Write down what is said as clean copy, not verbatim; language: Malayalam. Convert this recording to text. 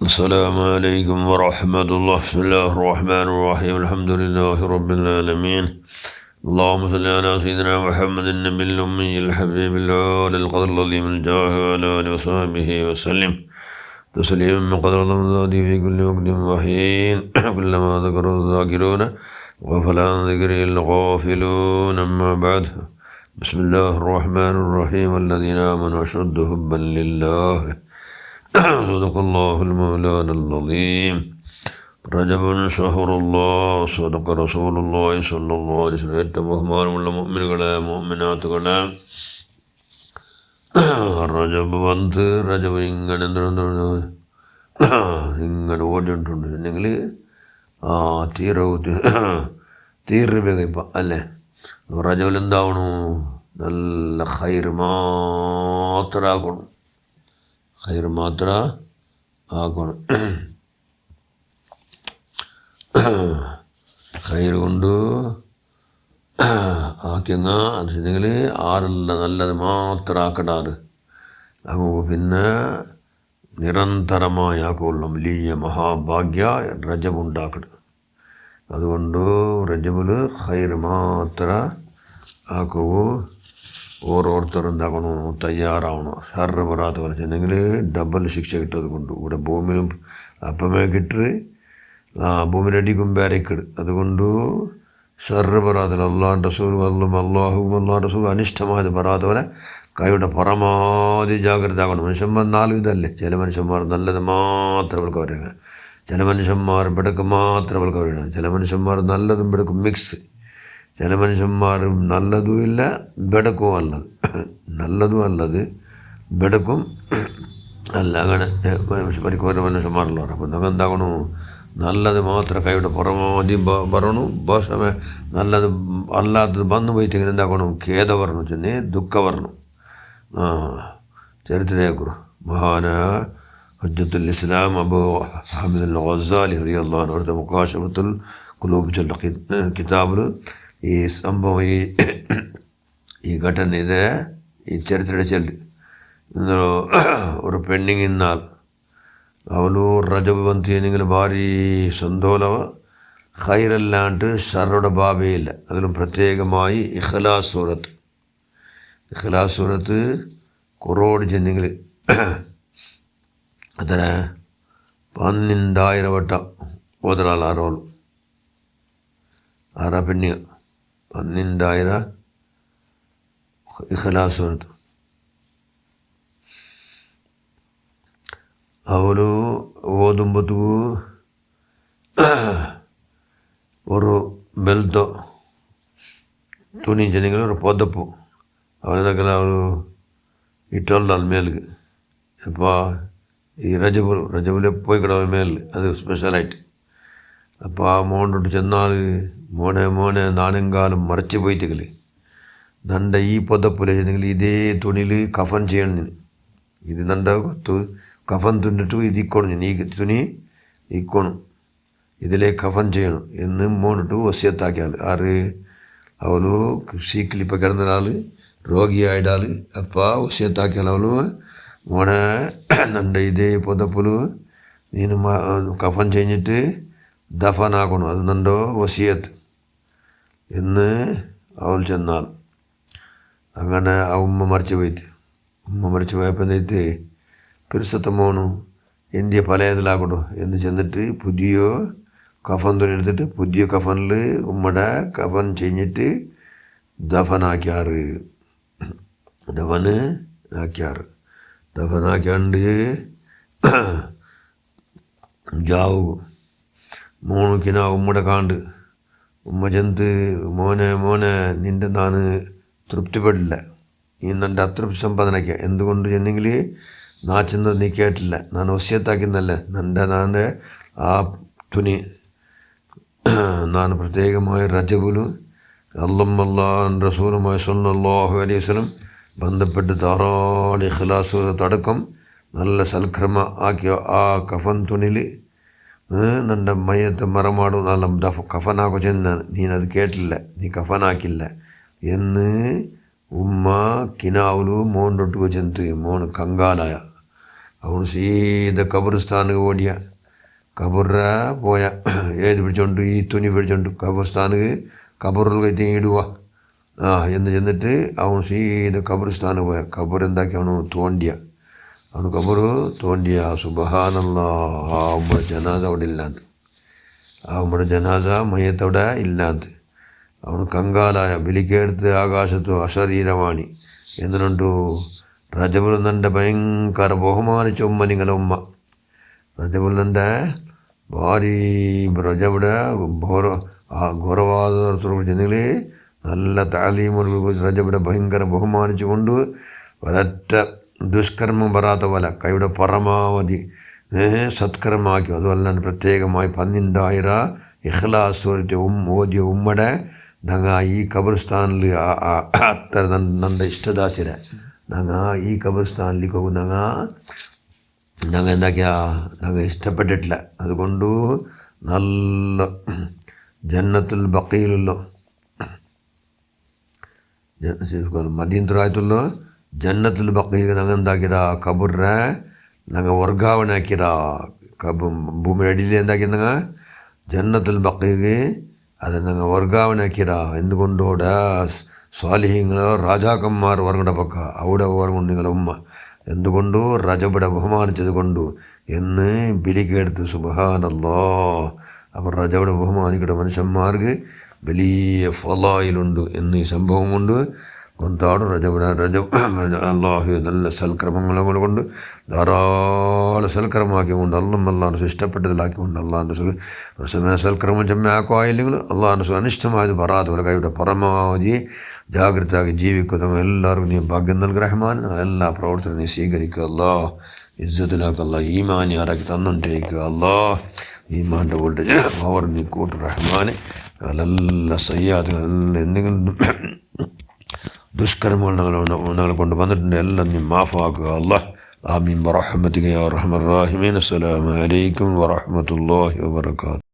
السلام عليكم ورحمة الله. بسم الله الرحمن الرحيم. الحمد لله رب العالمين. اللهم صل على سيدنا محمد النبي الأمي الحبيب العالي القدر العظيم الجاه وعلى آله وصحبه وسلم تسليما من قدر الله في كل وقت وحين كلما ذكر الذاكرون وغفل عن ذكره الغافلون. أما بعد، بسم الله الرحمن الرحيم. الذين آمنوا أشد حبا لله صدق الله المولانا العظيم. رجب شهر الله صدق رسول الله صلى الله عليه وسلم. ഏറ്റവും ബഹുമാനമുള്ള മുഅ്മിനുകളെ മുഅ്മിനാത്തുകളെ, റജബ് വന്ന് റജബ് ഇങ്ങനെ ഓടിയിട്ടുണ്ട് എന്നെങ്കിൽ തീരെ ഇപ്പം അല്ലേ. റജബിൽ എന്താവണു? നല്ല ഖൈറ് മാത്രം ആക്കണം, ഖൈറ് മാത്രം ആക്കണം. ഖൈറ് കൊണ്ട് ആക്കിയങ്ങ എന്നുവെച്ചിട്ടുണ്ടെങ്കിൽ ആരല്ല നല്ലത് മാത്രം ആക്കടാറ്. അപ്പോൾ പിന്നെ നിരന്തരമായി ആക്കുള്ള വലിയ മഹാഭാഗ്യ റജബ് ഉണ്ടാക്കരുത്. അതുകൊണ്ട് റജബിൽ ഖൈറ് മാത്രം ആക്കൂ. ഓരോരുത്തർ എന്താക്കണോ? തയ്യാറാവണം. ഷർറ് വരാത്ത വരച്ചിട്ടുണ്ടെങ്കിൽ ഡബിൾ ശിക്ഷ കിട്ടത് കൊണ്ട് ഇവിടെ ഭൂമിയിലും അപ്പമേ കിട്ട് ഭൂമിയിലടിക്കും വേരക്കിട്. അതുകൊണ്ട് ഷർറ് വരാതെ അള്ളാഹ് റസൂൽ അള്ളാഹു റസൂൽ അനിഷ്ടമായത് വരാതെ പോലെ കൈയുടെ പരമാവധി ജാഗ്രത ആക്കണം. മനുഷ്യന്മാർ നാല് ഇതല്ലേ. ചില മനുഷ്യന്മാർ നല്ലത് മാത്രം അവൾക്ക് പറയുക, ചില മനുഷ്യന്മാർ ബെടക്ക് മാത്രം അവൾക്ക് പറയുക, ചില മനുഷ്യന്മാർ നല്ലതും ബെടക്കും മിക്സ്, ചില മനുഷ്യന്മാർ നല്ലതും ഇല്ല ബെടക്കും അല്ലത്, നല്ലതും അല്ലത് ബെടക്കും അല്ല. അങ്ങനെ പരിക്കോര മനുഷ്യന്മാരുള്ള പറയും. അപ്പം നിങ്ങൾ എന്താകണു? നല്ലത് മാത്രം കൈയുടെ പരമാവധി പറയണു. സമയം നല്ലത് അല്ലാത്തത് വന്നു പോയിട്ട് ഇങ്ങനെ എന്താക്കണം? ഖേദ പറഞ്ഞു ചെന്നേ ദുഃഖ പറഞ്ഞു. ചരിത്രേക്കുറു മഹാനായ ഹജ്ജത്തുൽ ഇസ്ലാം അബൂ ഹമീദ് അൽ ഗസാലി റളിയല്ലാഹു അൻഹു അവിടുത്തെ മുകാശഫത്തുൽ ഖുലൂബ് ചൊല്ല കിതാബിൽ ഈ സംഭവം ഈ ഘട്ടന ഇത് ഈ ചരിത്രയുടെ ചെല്ല് ഒരു പെണ്ണിങ്ങിന്നാൽ അവಳು ರಜಬ್ ಬಂತು ಏನೆಂಗಿಲ್ಲ ಭಾರಿ ಸಂತೋಲವ ഖൈറല്ലാണ്ട് ഷർറുടെ ബാബയില്ല. അതിലും പ്രത്യേകമായി ഇഖ്ലാസ് സൂറത്ത്, ഇഖ്ലാസ് സൂറത്ത് കുറോട് ചെന്നെങ്കിൽ ಅದರ 12,000 വട്ടം ഓതറാൾ ആറോളും ആറാ പെണ്ണിക 12,000 ഇഖ്ലാസ് സൂറത്ത്. അവಳು ഓതുമ്പത്തೂ ഒരു ಬೆಲ್ತೋ തുണി ചെന്നെങ്കിൽ ഒരു പൊതപ്പ് അവനതൊക്കെ അവൾ ഇട്ടുള്ള മേൽക്ക്. അപ്പോൾ ഈ റജബിൽ പോയി കിടവ മേൽ അത് സ്പെഷ്യലായിട്ട്. അപ്പോൾ ആ മോണ്ടോട്ട് ചെന്നാൽ മോനെ നാണെങ്കാലം മറച്ചു പോയിട്ടെങ്കിൽ നണ്ട ഈ പൊതപ്പിൽ ചെന്നെങ്കിൽ ഇതേ തുണിയിൽ കഫൻ ചെയ്യണം. ഇത് നണ്ട കൊത്തു കഫൻ തുന്നിട്ടു ഇത് ഇക്കോണം, ഈ തുണി ഇക്കോണം, ഇതിലെ കഫൻ ചെയ്യണം എന്ന് മോണ്ടിട്ട് വസിയത്താക്കിയാൽ ആറ് അവಳು സീക്കിൽ ഇപ്പോൾ കിടന്ന ആൾ രോഗിയായ ആൾ. അപ്പോൾ വസിയത്താക്കിയാൽ അവಳು മോനെ നണ്ട ഇതേ പൊതപ്പുല് നീನು കഫൻ ചെയ്തിട്ട് ദഫനാക്കണം, അത് നണ്ടോ വസിയത്ത് എന്ന് അവൾ ചെന്നാൽ. അങ്ങനെ ആ ഉമ്മ മരിച്ചു പോയപ്പോൾ എന്തായിട്ട് പെരുസത്തെ മോണു എന്തിയ പലയതിലാക്കട്ടോ എന്ന് ചെന്നിട്ട് പുതിയ കഫൻ തുണി എടുത്തിട്ട് പുതിയ കഫനിൽ ഉമ്മയുടെ കഫൻ ചെയ്ഞ്ഞിട്ട് ദഫനാക്കിയാറ്. ദഫനാക്കിയാണ്ട് ജാവു മോണുക്കിന ഉമ്മയുടെ കാണ്ട് ഉമ്മ ചെന്ത് മോനെ നിൻ്റെ നാന് തൃപ്തിപ്പെടില്ല, ഈ നൻ്റെ അതൃപ്തി സമ്പാദനയ്ക്ക. എന്തുകൊണ്ട് ചെന്നെങ്കിൽ നാ ചെന്നത് നീ കേട്ടില്ല, ഞാൻ വസിയത്താക്കുന്നല്ലേ നാൻ്റെ ആ തുണി ഞാൻ പ്രത്യേകമായി റജബിലും അല്ലാഹുവിൻ റസൂലുമായി സ്വല്ലല്ലാഹു അലൈഹി വസല്ലം ബന്ധപ്പെട്ട് ധാരാളം ഇഖ്ലാസ് സൂറത്തടക്കം നല്ല സൽക്രമ ആക്കിയ ആ കഫൻ തുണിയിൽ നൻ്റെ മയ്യത്തെ മറമാടും നല്ല കഫനാക്കോ ചെന്നാണ്. നീനത് കേട്ടില്ല, നീ കഫനാക്കില്ല എന്ന് ഉമ്മ കിനാവുಲು മോണ്ടൊട്ടുക ചെന്ത് മോണ് ಕಂಗಾಲಾಯ അവൻ സീത ഖബർസ്ഥാനിക്ക് ഓടിയ ഖബറ പോയ ഏത് പിടിച്ചോണ്ട് ഈ തുണി പിടിച്ചോണ്ട് ഖബർസ്ഥാനിക്ക് ഖബറിൽ കയറ്റി ഇടുക എന്ന് ചെന്നിട്ട് അവൻ സീത ഖബർസ്ഥാനിക്ക് പോയ ഖബർ എന്താക്കി അവന് തോണ്ടിയ അവന് ഖബർ തോണ്ടിയ സുബ്ഹാനല്ലാ നമ്മുടെ ജനാസ അവിടെ ഇല്ലാന്ന് നമ്മുടെ ജനാസ മയ്യത്തവിടെ ഇല്ലാന്ന് അവന് കങ്കാലായ ബലിക്കെടുത്ത് ആകാശത്തു അശരീരവാണി എന്നുണ്ടു റജബുൽ നൻ്റെ ഭയങ്കര ബഹുമാനിച്ച ഉമ്മ നിങ്ങളെ ഉമ്മ റജബുൽ നൻ്റെ ഭാരി റജബുടെ ഘോരവാദത്തോട് ചെന്നെങ്കിൽ നല്ല താലീമോട് റജബുടെ ഭയങ്കര ബഹുമാനിച്ചു കൊണ്ട് ഒരൊറ്റ ദുഷ്കർമ്മം വരാത്ത പോലെ കൈയുടെ പരമാവധി സത്കർമ്മമാക്കി അതുപോലെ പ്രത്യേകമായി 12,000 ഇഖ്ലാസ് ഓതിയ ഉമ്മയുടെ ഞങ്ങൾ ഈ ഖബർസ്ഥാനിൽ അത്ര ನನ್ನ ഇഷ്ടദാസിരെ ഞങ്ങൾ ഈ ഖബർസ്ഥാനിലേക്ക് പോകും ഞങ്ങൾ എന്താക്കിയ ഞങ്ങൾ ഇഷ്ടപ്പെട്ടിട്ടില്ല അതുകൊണ്ട് നല്ല ജന്നത്തുൽ ബഖീലുള്ള ಮದೀನರಾಯ್ತುಲ್ಲೋ ಜನ್ನತುಲ್ ಬಕ್ಕೀಗೆ ನಂಗೆ ಎಂದಾಕಿದ ಕಬರ್ರೆ ನಂಗೆ ವರ್ಗಾವಣೆ ಹಾಕಿರ ಭೂಮಿ ಅಡಿಲಿ ಎಂದಾಕಿದಂಗ ಜನ್ನತುಲ್ ಬಕ್ಕೀಗೆ ಅದನ್ನು ನಂಗೆ ವರ್ಗಾವಣೆ ಹಾಕಿರ ಎಂದುಕೊಂಡೋಡ സ്വാലിഹീങ്ങൾ രാജാക്കന്മാർ വർങ്ങളുടെ പക്ക അവിടെ ഓർമ്മ നിങ്ങളെ ഉമ്മ എന്തുകൊണ്ടു റജബിടെ ബഹുമാനിച്ചത് കൊണ്ടു എന്ന് ബലിക്കെടുത്ത് സുബ്ഹാനല്ലാ. അപ്പോൾ റജബിടെ ബഹുമാനിക്കുന്ന മനുഷ്യന്മാർക്ക് വലിയ ഫളായിലുണ്ട് എന്ന് ഈ സംഭവം കൊണ്ട് കൊണ്ടാട് രജബ് അള്ളാഹു നല്ല സൽക്രമങ്ങളെ കൊണ്ട് ധാരാളം സൽക്രമമാക്കിക്കൊണ്ട് അള്ളാഹ് ഇഷ്ടപ്പെട്ടതിലാക്കിക്കൊണ്ട് അള്ളാഹിൻ്റെ സൽക്രമം ചെമ്മയാക്കുമായില്ലെങ്കിൽ അള്ളാഹിൻ്റെ അനിഷ്ടമായത് പറയാത്ത പോലെ കൈയുടെ പരമാവധി ജാഗ്രതയാക്കി ജീവിക്കുന്ന എല്ലാവർക്കും നീ ഭാഗ്യം നൽകി റഹ്മാൻ. എല്ലാ പ്രവർത്തനം നീ സ്വീകരിക്കുക അല്ലാഹ്, ഇസ്സത്തിലാക്കുക അല്ലാഹ്, ഈമാനി ആരാക്കി തന്നുകൊണ്ടേക്കുക അല്ലാഹ്, ഈമാൻ്റെ വോൾട്ടേജ് പവർ നീ കൂട്ടു റഹ്മാൻ. നല്ല സയ്യാദുകൾ എന്തെങ്കിലും ദുഷ്കർമ്മങ്ങൾ ഞങ്ങളെ കൊണ്ട് വന്നിട്ടുണ്ട് എല്ലാം നീ മാഫാക്കുക അല്ലാഹ്. ആമീൻ ബിറഹ്മതിക യാ അർഹമർ റഹീമീൻ. അസ്സലാമു അലൈക്കും വറഹ്മത്തുള്ളാഹി വബറകാതുഹു.